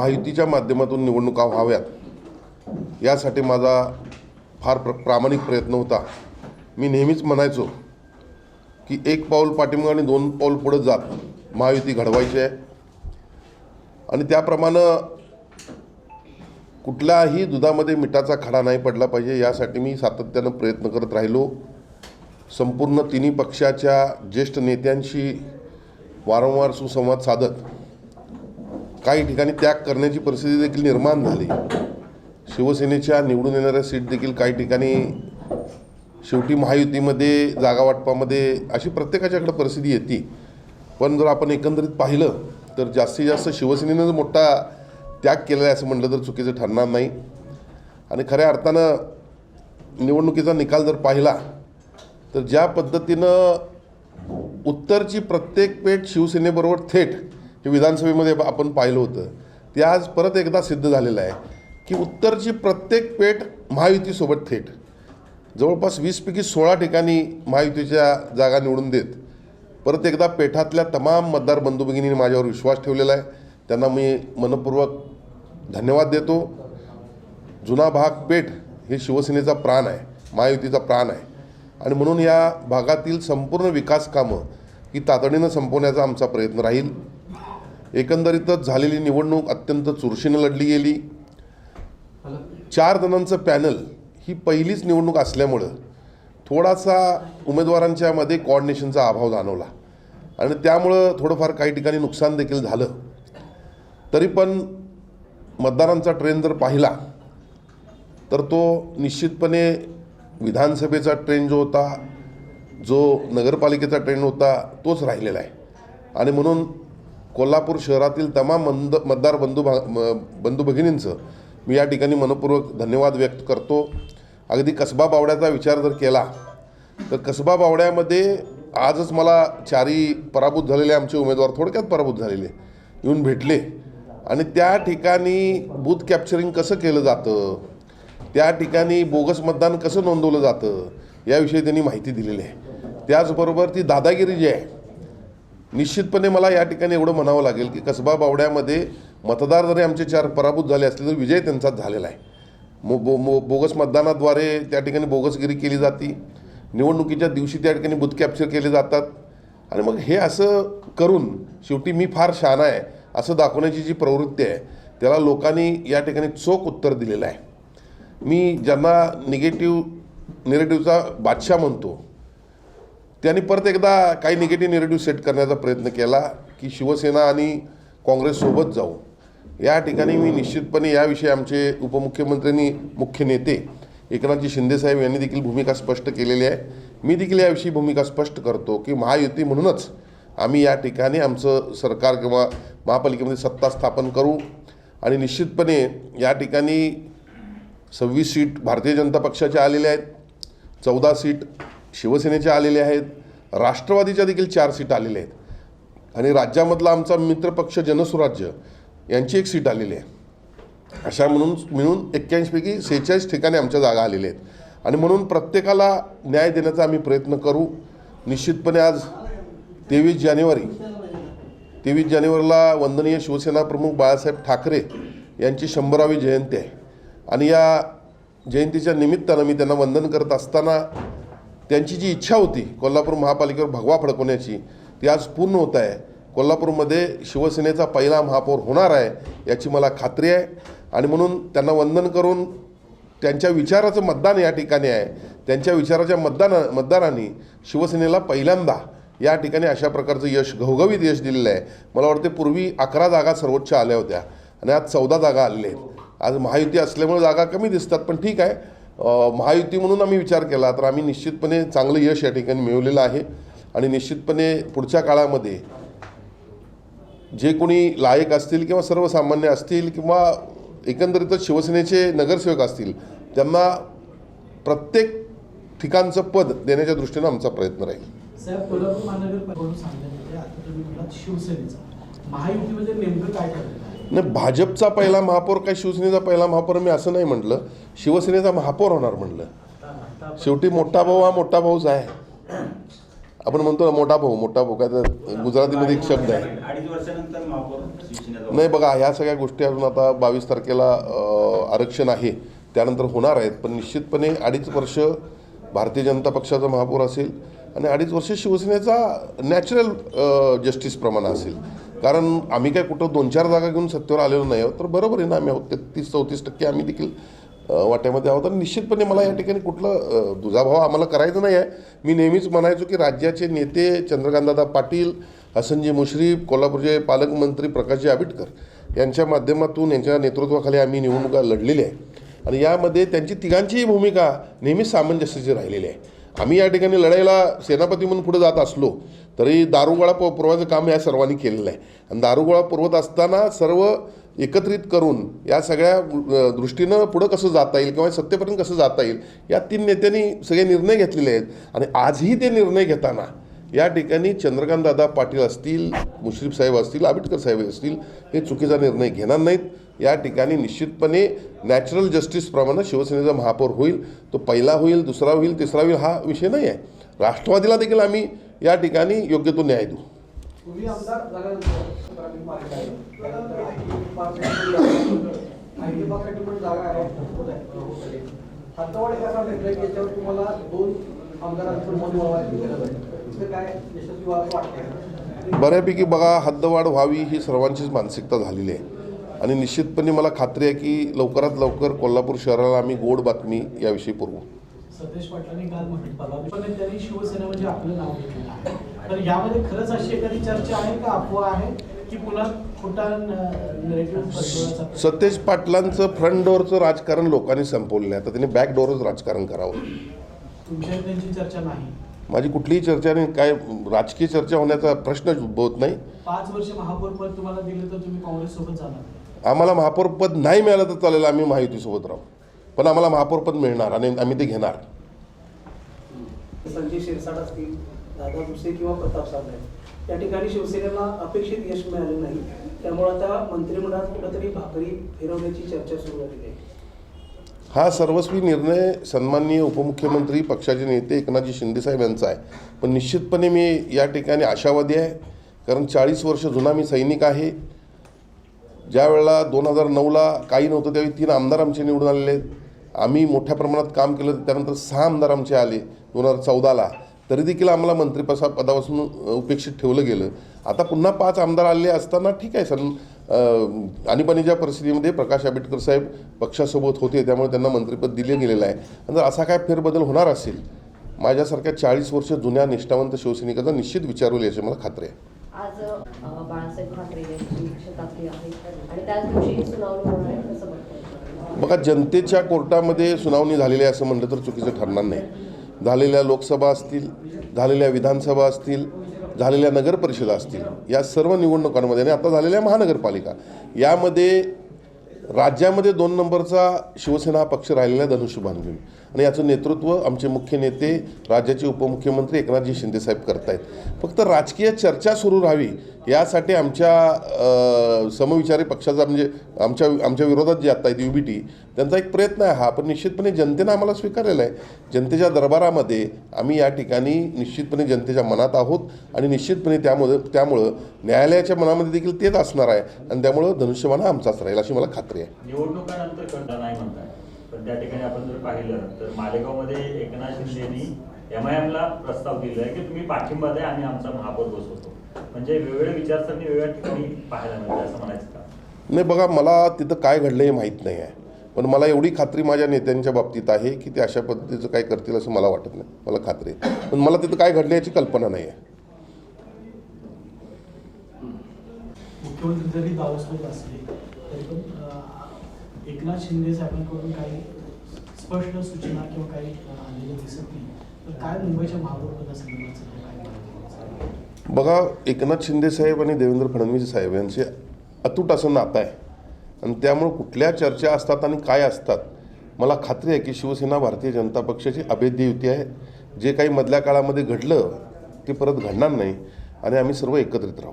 महायुतीच्या माध्यमातून निवडणुका व्हाव्यात यासाठी माझा फार प्रामाणिक प्रयत्न होता। मी नेहमीच म्हणायचो की एक पाऊल पाठीमागे आणि दोन पाऊल पुढे जात महायुती घडवायची आहे आणि त्याप्रमाणे कुठल्याही दुधामध्ये मिठाचा खडा नाही पडला पाहिजे यासाठी मी सातत्यानं प्रयत्न करत राहिलो। संपूर्ण तिन्ही पक्षाच्या ज्येष्ठ नेत्यांशी वारंवार सुसंवाद साधत काही ठिकाणी त्याग करण्याची परिस्थिती देखील निर्माण झाली। शिवसेनेच्या निवडून येणाऱ्या सीट देखील काही ठिकाणी शेवटी महायुतीमध्ये जागा वाटपामध्ये अशी प्रत्येकाच्याकडे परिस्थिती येते, पण जर आपण एकंदरीत पाहिलं तर जास्तीत जास्त शिवसेनेनं मोठा त्याग केलेला आहे असं म्हटलं तर चुकीचं ठरणार नाही। आणि खऱ्या अर्थानं निवडणुकीचा निकाल जर पाहिला तर ज्या पद्धतीनं उत्तरची प्रत्येक पेठ शिवसेनेबरोबर थेट हे विधानसभेमध्ये आपण पाहिलं होतं, ते आज परत एकदा सिद्ध झालेलं आहे की उत्तरची प्रत्येक पेठ महायुतीसोबत थेट जवळपास 20 पैकी 16 ठिकाणी महायुतीच्या जागा निवडून देत परत एकदा पेठातल्या तमाम मतदार बंधू भगिनींनी माझ्यावर विश्वास ठेवलेला आहे। त्यांना मी मनपूर्वक धन्यवाद देतो। जुना भाग पेठ हे शिवसेनेचा प्राण आहे, महायुतीचा प्राण आहे आणि म्हणून या भागातील संपूर्ण विकास कामं ही तातडीनं संपवण्याचा आमचा प्रयत्न राहील। एकंदरीतच झालेली निवडणूक अत्यंत चुरशीनं लढली गेली। 4 जणांचं पॅनल ही पहिलीच निवडणूक असल्यामुळं थोडासा उमेदवारांच्यामध्ये कोऑर्डिनेशनचा अभाव जाणवला आणि त्यामुळं थोडंफार काही ठिकाणी नुकसान देखील झालं। तरी पण मतदारांचा ट्रेंड जर पाहिला तर तो निश्चितपणे विधानसभेचा ट्रेंड जो होता, जो नगरपालिकेचा ट्रेंड होता तोच राहिलेला आहे आणि म्हणून कोल्हापूर शहरातील तमाम मतदार बंधू भगिनींचं मी या ठिकाणी मनपूर्वक धन्यवाद व्यक्त करतो। अगदी कसबा बावड्याचा विचार जर केला तर कसबा बावड्यामध्ये आजच मला 4 पराभूत झालेले आमचे उमेदवार थोडक्यात पराभूत झालेले येऊन भेटले आणि त्या ठिकाणी बूथ कॅप्चरिंग कसं केलं जातं, त्या ठिकाणी बोगस मतदान कसं नोंदवलं जातं याविषयी त्यांनी माहिती दिलेली आहे। त्याचबरोबर ती दादागिरी जी आहे, निश्चितपणे मला या ठिकाणी एवढं म्हणावं लागेल की कसबा बावड्यामध्ये मतदार जरी आमचे 4 पराभूत झाले असले तर विजय त्यांचाच झालेला आहे। बोगस मतदानाद्वारे त्या ठिकाणी बोगसगिरी केली जाते, निवडणुकीच्या दिवशी त्या ठिकाणी बूथ कॅप्चर केले जातात आणि मग हे असं करून शेवटी मी फार शहाणा आहे असं दाखवण्याची जी प्रवृत्ती आहे त्याला लोकांनी या ठिकाणी चोख उत्तर दिलेलं आहे। मी ज्यांना नेगेटिव्हचा बादशाह म्हणतो त्यांनी परत एकदा काही निगेटिव्ह नेरेटिव्ह सेट करण्याचा प्रयत्न केला की शिवसेना आणि काँग्रेससोबत जाऊ। या ठिकाणी मी निश्चितपणे याविषयी आमचे उपमुख्यमंत्र्यांनी मुख्य नेते एकनाथजी शिंदेसाहेब यांनी देखील भूमिका स्पष्ट केलेली आहे। मी देखील याविषयी भूमिका स्पष्ट करतो की महायुती म्हणूनच आम्ही या ठिकाणी आमचं सरकार किंवा महापालिकेमध्ये सत्ता स्थापन करू आणि निश्चितपणे या ठिकाणी 26 सीट भारतीय जनता पक्षाच्या आलेल्या आहेत, 14 सीट शिवसेनेच्या आलेल्या आहेत, राष्ट्रवादीच्या देखील 4 सीट आलेल्या आहेत आणि राज्यामधला आमचा मित्रपक्ष जनसुराज्य यांची 1 सीट आलेली आहे। अशा मिळून 81 पैकी 46 ठिकाणी आमच्या जागा आलेल्या आहेत आणि म्हणून प्रत्येकाला न्याय देण्याचा आम्ही प्रयत्न करू। निश्चितपणे आज 23 जानेवारीला वंदनीय शिवसेना प्रमुख बाळासाहेब ठाकरे यांची 100वी जयंती आहे आणि या जयंतीच्या निमित्तानं मी त्यांना वंदन करत असताना त्यांची जी इच्छा होती कोल्हापूर महापालिकेवर भगवा फडकवण्याची ती आज पूर्ण होत आहे। कोल्हापूरमध्ये शिवसेनेचा पहिला महापौर होणार आहे याची मला खात्री आहे आणि म्हणून त्यांना वंदन करून त्यांच्या विचाराचं मतदान या ठिकाणी आहे, त्यांच्या विचाराच्या मतदारांनी शिवसेनेला पहिल्यांदा या ठिकाणी अशा प्रकारचं यश, घवघवीत यश दिलेलं आहे। मला वाटते पूर्वी 11 जागा सर्वोच्च आल्या होत्या आणि आज 14 जागा आलेल्या आहेत। आज महायुती असल्यामुळे जागा कमी दिसतात, पण ठीक आहे, महायुती म्हणून आम्ही विचार केला तर आम्ही निश्चितपणे चांगलं यश या ठिकाणी मिळवलेलं आहे आणि निश्चितपणे पुढच्या काळामध्ये जे कोणी लायक असतील किंवा सर्वसामान्य असतील किंवा एकंदरीतच शिवसेनेचे नगरसेवक असतील त्यांना प्रत्येक ठिकाणचं पद देण्याच्या दृष्टीनं आमचा प्रयत्न राहील। साहेब, कोल्हापूर महानगरपालिकेकडून सांगितलं आता तुम्ही म्हणालात शिवसेनेचा महायुतीमध्ये नेमकं काय ठरलं? नाही, भाजपचा पहिला महापौर काय शिवसेनेचा पहिला महापौर मी असं नाही म्हटलं, शिवसेनेचा महापौर होणार म्हटलं। शेवटी मोठा भाऊ हा मोठा भाऊच आहे आपण म्हणतो ना मोठा भाऊ काय तर गुजरातीमध्ये एक शब्द आहे. 2.5 वर्षानंतर महापौर शिवसेनेचा नाही बघा, ह्या सगळ्या गोष्टी अजून आता 22 तारखेला आरक्षण आहे, त्यानंतर होणार आहेत. पण निश्चितपणे 2.5 वर्ष भारतीय जनता पक्षाचा महापौर असेल आणि 2.5 वर्ष शिवसेनेचा नॅचरल जस्टिसप्रमाणे असेल. कारण आम्ही काय कुठं 2-4 जागा घेऊन सत्तेवर आलेलो नाही आहोत, तर बरोबर आहे ना, आम्ही आहोत 33-34% आम्ही देखील वाट्यामध्ये आहोत. आणि निश्चितपणे मला या ठिकाणी कुठलं दुजाभाव आम्हाला करायचा नाही आहे. मी नेहमीच म्हणायचो की राज्याचे नेते चंद्रकांतदादा पाटील, हसनजी मुश्रीफ, कोल्हापूरचे पालकमंत्री प्रकाशजी आबिटकर यांच्या माध्यमातून यांच्या नेतृत्वाखाली आम्ही निवडणुका लढलेल्या आहे आणि यामध्ये त्यांची तिघांचीही भूमिका नेहमीच सामंजस्याची राहिलेली आहे. आम्ही या ठिकाणी लढाईला सेनापती म्हणून पुढे जात असलो तरी दारुगोळा पुरवायचं काम या सर्वांनी केलेलं आहे आणि दारुगोळा पुरवत असताना सर्व एकत्रित करून या सगळ्या दृष्टीनं पुढं कसं जाता येईल किंवा सत्तेपर्यंत कसं जाता येईल या 3 नेत्यांनी सगळे निर्णय घेतलेले आहेत. आणि आजही ते निर्णय घेताना या ठिकाणी चंद्रकांतदादा पाटील असतील, मुश्रीफ साहेब असतील, आबिटकर साहेब असतील, हे चुकीचा निर्णय घेणार नाहीत. या ठिकाणी निश्चितपणे नॅचरल जस्टिसप्रमाणे शिवसेनेचा महापौर होईल. तो पहिला होईल, दुसरा होईल, तिसरा होईल हा विषय नाही आहे. राष्ट्रवादीला देखील आम्ही या ठिकाणी योग्य तो न्याय देऊ. तुम्ही आमदार झाल्यानंतर जागा आहे हद्दवाढ कसा भेटलाय की याच्यावर तुम्हाला 2 आमदारांचं मन वळवायची गरज आहे, काय यशस्वी व्हावं वाटतं? बऱ्यापैकी बघा, हद्दवाढ व्हावी ही सर्वांचीच मानसिकता झालेली आहे आणि निश्चितपणे मला खात्री आहे की लवकरात लवकर कोल्हापूर शहराला आम्ही गोड बातमी याविषयी पुरवू. सतेज पाटलांनी काल म्हटलं पण त्यांनी शिवसेना म्हणजे आपलं नाव घेतलेलं आहे. तर यामध्ये खरंच अशी एखादी चर्चा आहे का अफवा आहे की पुन्हा खोटा नरेटिव्ह पसरवण्याचा? सतेज पाटलांचं फ्रंट डोअरचं राजकारण लोकांनी संपवलेलं आहे, तर त्यांनी बॅक डोअरच राजकारण करावं. तुमच्या त्यांची चर्चा नाही? माझी कुठलीही चर्चा नाही, काय राजकीय चर्चा होण्याचा प्रश्न उद्भवत नाही. 5 वर्ष महापौर पद तुम्हाला दिलं तर तुम्ही काँग्रेससोबत जाणार? आम्हाला महापौर पद नाही मिळालं तर चालेल, आम्ही महायुतीसोबत राहू, पण आम्हाला महापौर पद मिळणार आणि आम्ही ते घेणार. संजय शिरसाट असतील, दादा भुसे किंवा प्रताप सावंत या ठिकाणी शिवसेनेला अपेक्षित यश मिळालं नाही, त्यामुळे आता मंत्रिमंडळात कुठेतरी भाकरी फिरवण्याची चर्चा सुरू झालेली आहे. हा सर्वस्वी निर्णय सन्माननीय उपमुख्यमंत्री पक्षाचे नेते एकनाथजी शिंदेसाहेब यांचा आहे. पण निश्चितपणे मी या ठिकाणी आशावादी आहे, कारण 40 वर्ष जुना मी सैनिक आहे. ज्या वेळेला 2009ला काही नव्हतं त्यावेळी 3 आमदार आमचे निवडून आलेले आहेत. आम्ही मोठ्या प्रमाणात काम केलं, त्यानंतर 6 आमदार आमचे आले 2014ला, तरी देखील आम्हाला मंत्रिपदापासून उपेक्षित ठेवलं गेलं. आता पुन्हा 5 आमदार आले असताना ठीक आहे, आणीबाणीच्या परिस्थितीमध्ये प्रकाश आंबेडकर साहेब पक्षासोबत होते, त्यामुळे त्यांना मंत्रिपद दिले गेलेलं आहे. आणि जर असा काय फेरबदल होणार असेल, माझ्यासारख्या 40 वर्ष जुन्या निष्ठावंत शिवसैनिकाचा निश्चित विचार होईल याची मला खात्री आहे. आज बाळासाहेब ठाकरे यांची शताब्दी आहे आणि त्याच दिवशी सुनावणी होणार आहे, कसं बघताय? बघा, जनतेच्या कोर्टामध्ये सुनावणी झालेली आहे असं म्हटलं तर चुकीचं ठरणार नाही. झालेल्या लोकसभा असतील, झालेल्या विधानसभा असतील, झालेल्या नगरपरिषदा असतील, या सर्व निवडणुकांमध्ये आणि आता झालेल्या महानगरपालिका यामध्ये राज्यामध्ये 2 नंबरचा शिवसेना हा पक्ष राहिलेला धनुष्यबाण घेऊन, आणि याचं नेतृत्व आमचे मुख्य नेते राज्याचे उपमुख्यमंत्री एकनाथजी शिंदेसाहेब करत आहेत. फक्त राजकीय चर्चा सुरू राहावी यासाठी आमच्या समविचारी पक्षाचा म्हणजे आमच्या विरोधात जे आता आहेत UBT त्यांचा एक प्रयत्न आहे हा. पण निश्चितपणे जनतेनं आम्हाला स्वीकारलेला आहे. जनतेच्या दरबारामध्ये आम्ही या ठिकाणी निश्चितपणे जनतेच्या मनात आहोत आणि निश्चितपणे त्यामुळं न्यायालयाच्या मनामध्ये देखील तेच असणार आहे आणि त्यामुळं धनुष्यबाण हा आमचाच राहील अशी मला खात्री आहे. निवडणुकानंतर कळता नाही म्हणताय, पण त्या ठिकाणी आपण जर पाहिलं तर मालेगावमध्ये एकनाथ शिंदेनी MIMला प्रस्ताव दिला आहे की तुम्ही पाठिंबा द्या आणि आमचा महापौर बसवतो. म्हणजे वेगवेगळे विचारसरणी वेगवेगळ्या ठिकाणी पाहायला मिळते असं म्हणायचं का? नाही बघा, मला तिथं काय घडलं हे माहीत नाही आहे, पण मला एवढी खात्री माझ्या नेत्यांच्या बाबतीत आहे की ते अशा पद्धतीचं काय करतील असं मला वाटत नाही. मला खात्री आहे, पण मला तिथं काय घडलं याची कल्पना नाही आहे. मुख्यमंत्री जरी दावसोबत असले तरी पण एकनाथ शिंदे साहेबांकडून काही स्पष्ट सूचना किंवा काही आलेलं दिसत नाही. तर काय मुंबईच्या महापौरपदासंदर्भात काय? बघा, एकनाथ शिंदे साहेब आणि देवेंद्र फडणवीस साहेब यांचे अतूट असं नातं आहे आणि त्यामुळं कुठल्या चर्चा असतात आणि काय असतात, मला खात्री आहे की शिवसेना भारतीय जनता पक्षाची अभेद्य युती आहे. जे काही मधल्या काळामध्ये घडलं ते परत घडणार नाही आणि आम्ही सर्व एकत्रित राहू.